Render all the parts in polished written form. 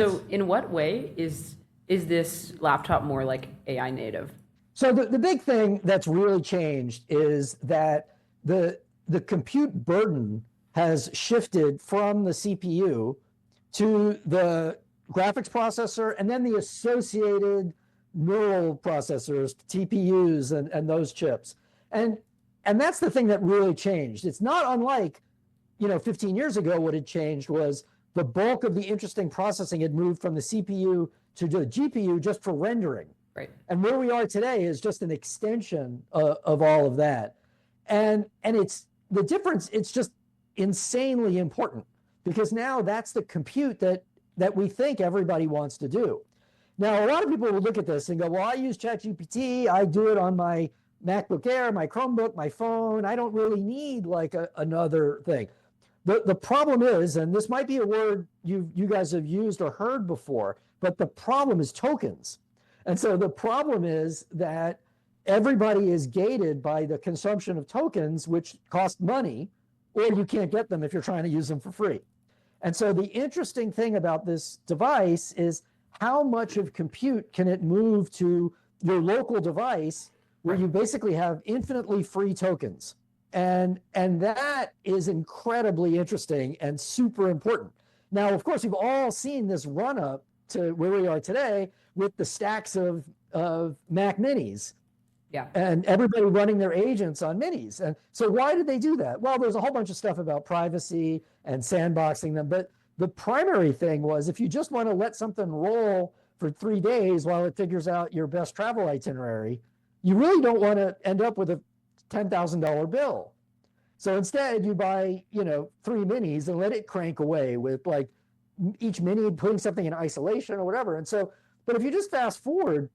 So in what way is this laptop more like AI native? So the big thing that's really changed is that the compute burden has shifted from the CPU to the graphics processor and then the associated neural processors, TPUs, and those chips. And that's the thing that really changed. It's not unlike, 15 years ago, what had changed was the bulk of the interesting processing had moved from the CPU to the GPU just for rendering. Right. And where we are today is just an extension of all of that. And it's the difference, it's just insanely important because now that's the compute that we think everybody wants to do. Now, a lot of people will look at this and go, well, I use ChatGPT, I do it on my MacBook Air, my Chromebook, my phone. I don't really need like another thing. The problem is, and this might be a word you guys have used or heard before, but the problem is tokens. And so the problem is that everybody is gated by the consumption of tokens, which cost money, or you can't get them if you're trying to use them for free. And so the interesting thing about this device is how much of compute can it move to your local device where you basically have infinitely free tokens. And that is incredibly interesting and super important. Now, of course, we've all seen this run up to where we are today with the stacks of Mac minis. Yeah. And everybody running their agents on minis. And so why did they do that? Well, there's a whole bunch of stuff about privacy and sandboxing them. But the primary thing was if you just want to let something roll for 3 days while it figures out your best travel itinerary, you really don't want to end up with a $10,000 bill. So instead you buy, 3 minis and let it crank away with like each mini putting something in isolation or whatever. And so, but if you just fast forward,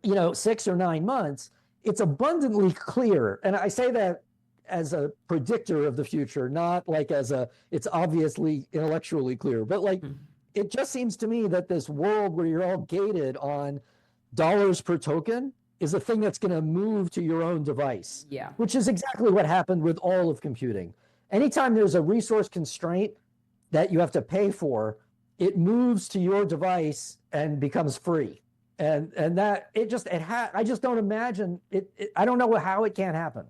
6 or 9 months, it's abundantly clear. And I say that as a predictor of the future, not like it's obviously intellectually clear, but like, it just seems to me that this world where you're all gated on dollars per token is a thing that's going to move to your own device. Yeah. Which is exactly what happened with all of computing. Anytime there's a resource constraint that you have to pay for, it moves to your device and becomes free. And that I just don't imagine it. I don't know how it can't happen.